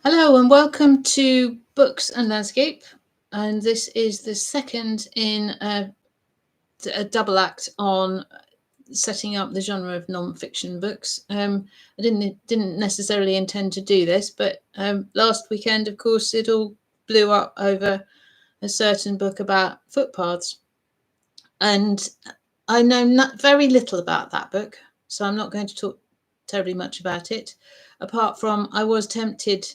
Hello and welcome to Books and Landscape. And this is the second in a double act on setting up the genre of non-fiction books. I didn't necessarily intend to do this, but last weekend, of course, it all blew up over a certain book about footpaths, and I know very little about that book, so I'm not going to talk terribly much about it. Apart from, I was tempted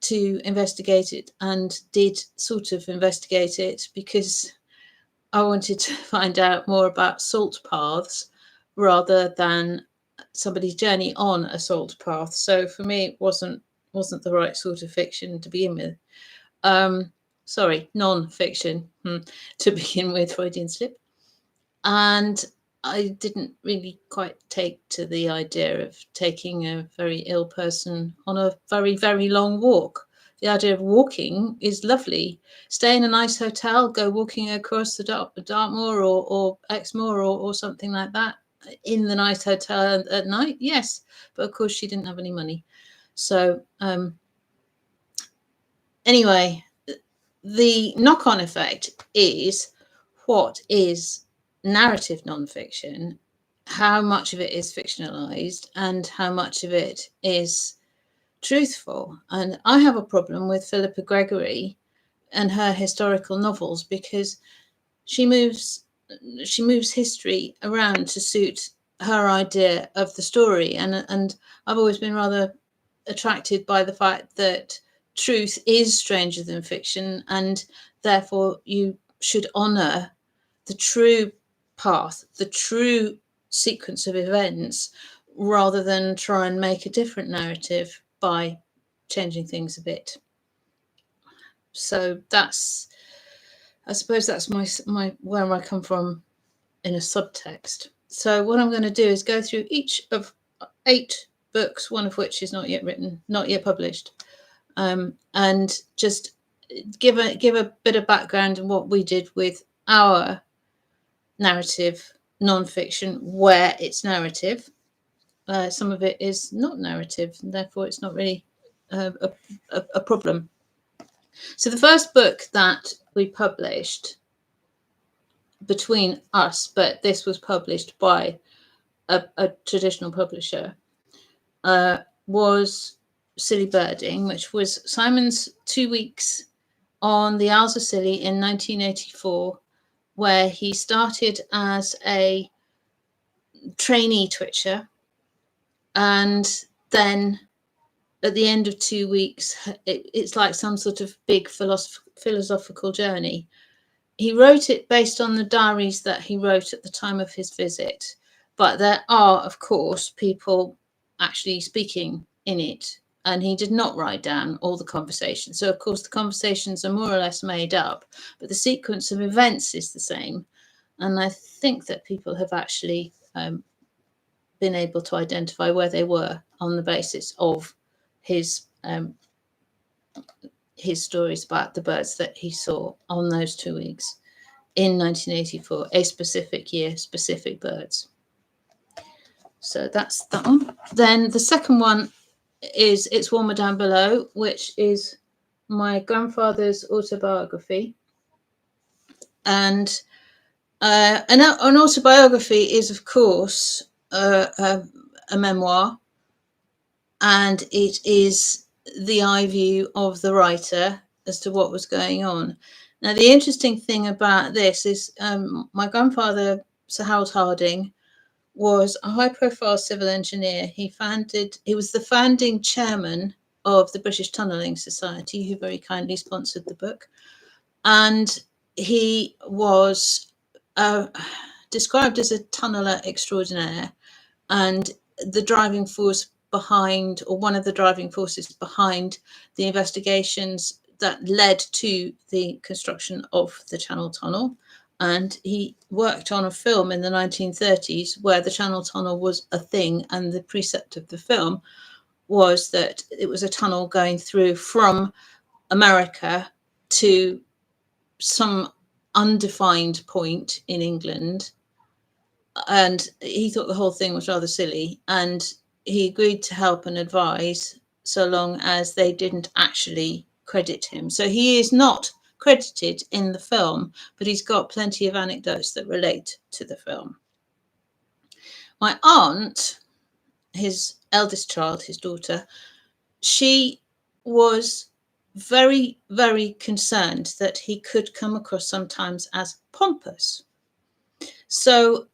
to investigate it and did sort of investigate it because I wanted to find out more about salt paths rather than somebody's journey on a salt path. So for me, it wasn't the right sort of fiction to begin with. Sorry, non-fiction to begin with, Freudian slip. And I didn't really quite take to the idea of taking a very ill person on a very, very long walk. The idea of walking is lovely. Stay in a nice hotel, go walking across the Dartmoor or Exmoor or something like that in the nice hotel at night. Yes, but of course she didn't have any money. So anyway, the knock-on effect is what is narrative nonfiction, how much of it is fictionalized, and how much of it is truthful. And I have a problem with Philippa Gregory and her historical novels because she moves history around to suit her idea of the story. And I've always been rather attracted by the fact that truth is stranger than fiction, and therefore you should honor the true path, the true sequence of events, rather than try and make a different narrative by changing things a bit. So I suppose that's my where I come from in a subtext. So what I'm going to do is go through each of 8 books, one of which is not yet written, not yet published, and just give a bit of background on what we did with our narrative nonfiction, where it's narrative. Some of it is not narrative, and therefore it's not really a problem. So the first book that we published between us, but this was published by a traditional publisher, was Silly Birding, which was Simon's 2 weeks on the Isles of Scilly in 1984, where he started as a trainee twitcher, and then at the end of 2 weeks, it's like some sort of big philosophical journey. He wrote it based on the diaries that he wrote at the time of his visit, but there are, of course, people actually speaking in it, and he did not write down all the conversations. So, of course, the conversations are more or less made up, but the sequence of events is the same. And I think that people have actually been able to identify where they were on the basis of his stories about the birds that he saw on those 2 weeks in 1984, a specific year, specific birds. So that's that one. Then the second one is It's Warmer Down Below, which is my grandfather's autobiography. And an autobiography is, of course, a memoir, and it is the eye view of the writer as to what was going on. Now, the interesting thing about this is my grandfather, Sir Harold Harding, was a high-profile civil engineer. He was the founding chairman of the British Tunnelling Society, who very kindly sponsored the book. And he was described as a tunneler extraordinaire, and the driving force behind, or one of the driving forces behind, the investigations that led to the construction of the Channel Tunnel. And he worked on a film in the 1930s where the Channel Tunnel was a thing, and the precept of the film was that it was a tunnel going through from America to some undefined point in England. And he thought the whole thing was rather silly, and he agreed to help and advise so long as they didn't actually credit him. So he is not credited in the film, but he's got plenty of anecdotes that relate to the film. My aunt, his eldest child, his daughter, she was very, very concerned that he could come across sometimes as pompous. So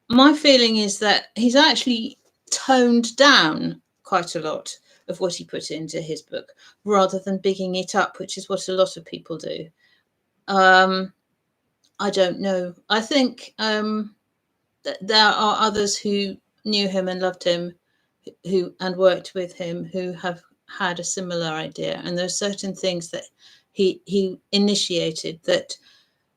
my feeling is that he's actually toned down quite a lot of what he put into his book rather than bigging it up, which is what a lot of people do. I don't know. I think there are others who knew him and loved him and worked with him who have had a similar idea, and there are certain things that he initiated that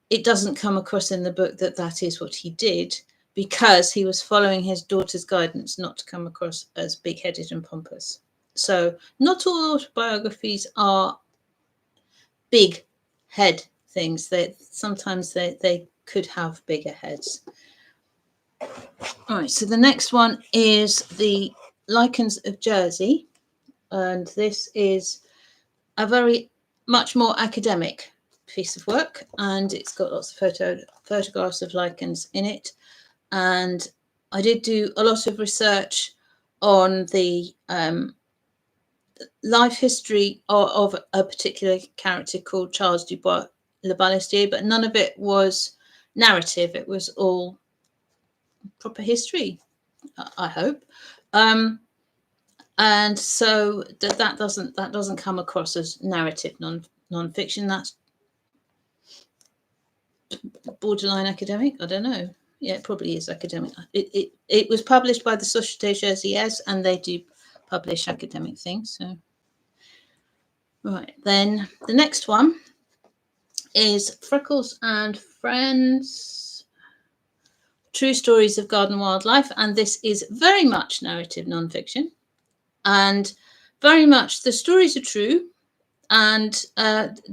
it doesn't come across in the book that is what he did, because he was following his daughter's guidance not to come across as big-headed and pompous. So not all autobiographies are big head things. Sometimes they could have bigger heads. All right, so the next one is the Lichens of Jersey, and this is a very much more academic piece of work, and it's got lots of photographs of lichens in it. And I did do a lot of research on the life history of a particular character called Charles Dubois Le Balestier, but none of it was narrative. It was all proper history, I hope. And so that doesn't come across as narrative non-fiction. That's borderline academic. I don't know. Yeah, it probably is academic. It was published by the Société Jerseyese, and they do publish academic things. So, right, then the next one is Freckles and Friends, True Stories of Garden Wildlife, and this is very much narrative non-fiction, and very much the stories are true, and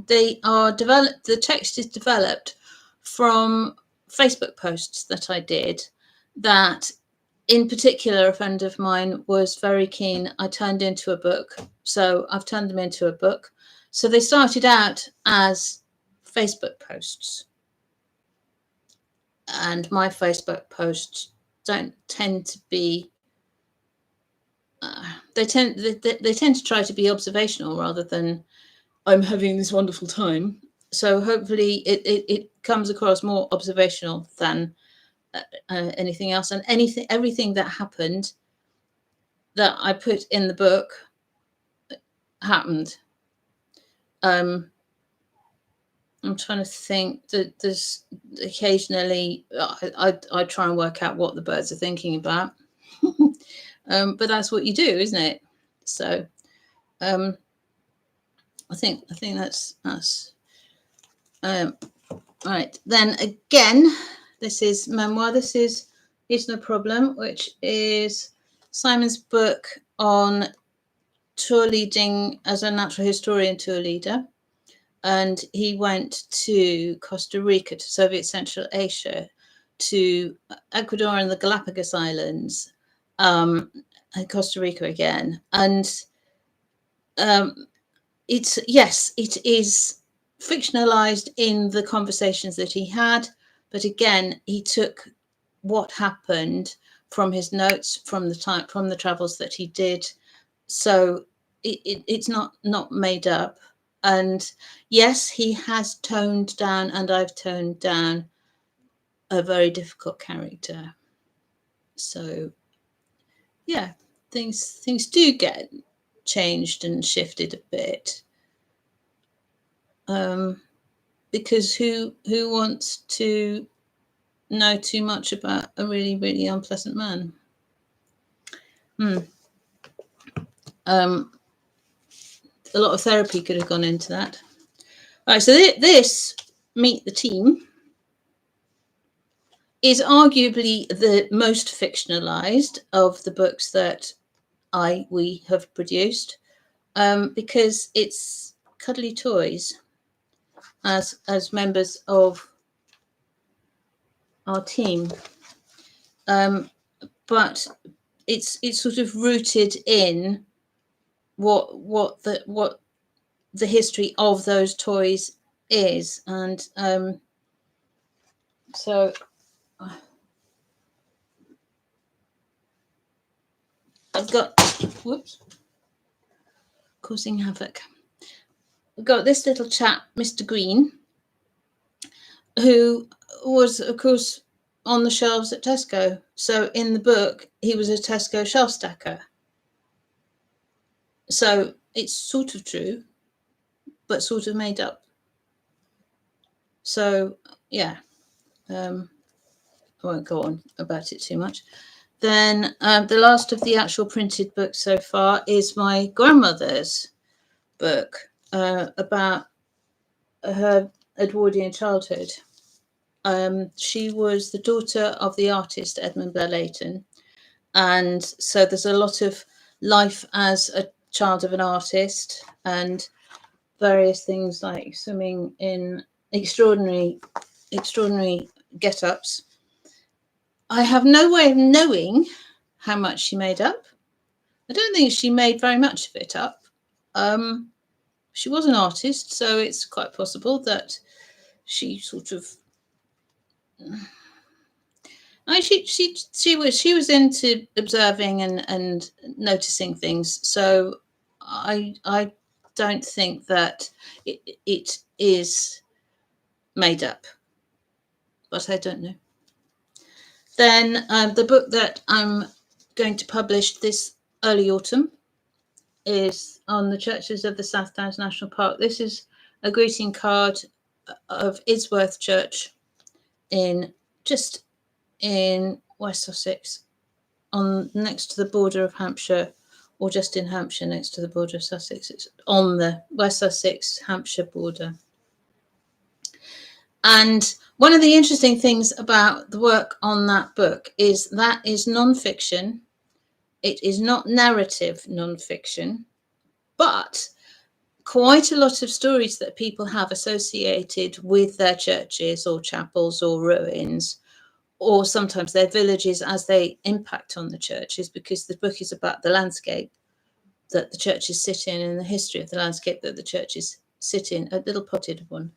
they are developed. The text is developed from Facebook posts that I did, that in particular a friend of mine was very keen I turned into a book. So I've turned them into a book. So they started out as Facebook posts, and my Facebook posts don't tend to be they tend to try to be observational rather than I'm having this wonderful time. So hopefully it comes across more observational than anything else, and everything that happened that I put in the book happened. I'm trying to think that there's occasionally I try and work out what the birds are thinking about, but that's what you do, isn't it? So I think that's right. Then again, this is memoir. This is It's No Problem, which is Simon's book on tour leading as a natural historian tour leader. And he went to Costa Rica, to Soviet Central Asia, to Ecuador and the Galapagos Islands, and Costa Rica again. And it is fictionalized in the conversations that he had, but again, he took what happened from his notes from the travels that he did. So it's not made up. And yes, he has toned down, and I've toned down a very difficult character. So yeah, things do get changed and shifted a bit. Because who wants to know too much about a really, really unpleasant man? A lot of therapy could have gone into that. All right, so this Meet the Team is arguably the most fictionalized of the books that we have produced, because it's cuddly toys as members of our team, but it's sort of rooted in what the history of those toys is. And so I've got, whoops, causing havoc. We've got this little chap, Mr. Green, who was, of course, on the shelves at Tesco. So in the book, he was a Tesco shelf stacker. So it's sort of true, but sort of made up. So, yeah, I won't go on about it too much. Then the last of the actual printed books so far is my grandmother's book about her Edwardian childhood. She was the daughter of the artist Edmund Blair Leighton. And so there's a lot of life as a child of an artist and various things like swimming in extraordinary get-ups. I have no way of knowing how much she made up. I don't think she made very much of it up. She was an artist, so it's quite possible that she sort of she was into observing and noticing things. So I don't think that it is made up, but I don't know. Then the book that I'm going to publish this early autumn is on the churches of the South Downs National Park. This is a greeting card of Isworth Church just in West Sussex, on next to the border of Hampshire, or just in Hampshire next to the border of Sussex. It's on the West Sussex Hampshire border. And one of the interesting things about the work on that book is that is non-fiction. It is not narrative non-fiction, but quite a lot of stories that people have associated with their churches or chapels or ruins, or sometimes their villages as they impact on the churches, because the book is about the landscape that the churches sit in and the history of the landscape that the churches sit in, a little potted one,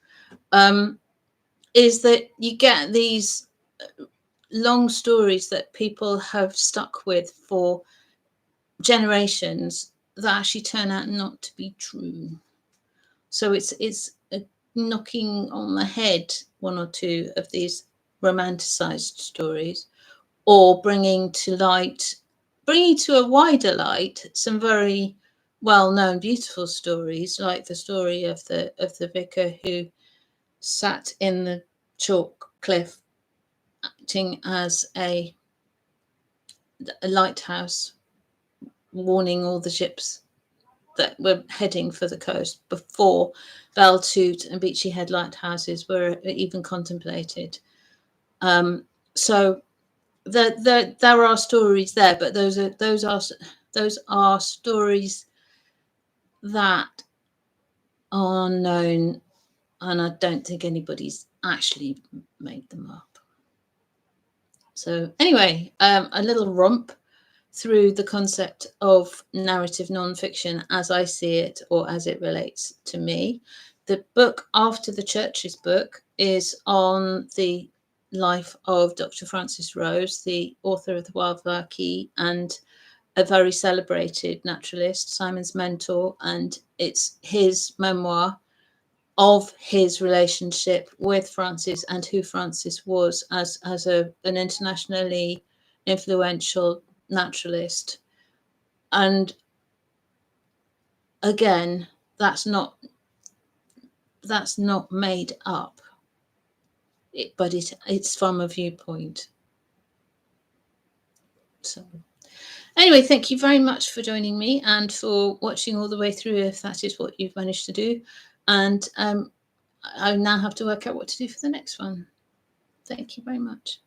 is that you get these long stories that people have stuck with for generations that actually turn out not to be true. So it's knocking on the head one or two of these romanticized stories, or bringing to a wider light some very well-known beautiful stories, like the story of the vicar who sat in the chalk cliff acting as a lighthouse, warning all the ships that were heading for the coast before Beltoot and Beachy Head lighthouses were even contemplated. So there are stories there, but those are stories that are known, and I don't think anybody's actually made them up. So anyway, a little romp through the concept of narrative nonfiction as I see it, or as it relates to me. The book after the Church's book is on the life of Dr. Francis Rose, the author of The Wildflower Key and a very celebrated naturalist, Simon's mentor, and it's his memoir of his relationship with Francis and who Francis was as an internationally influential naturalist. And again, that's not made up, but it's from a viewpoint. So anyway, thank you very much for joining me and for watching all the way through, if that is what you've managed to do. And I now have to work out what to do for the next one. Thank you very much.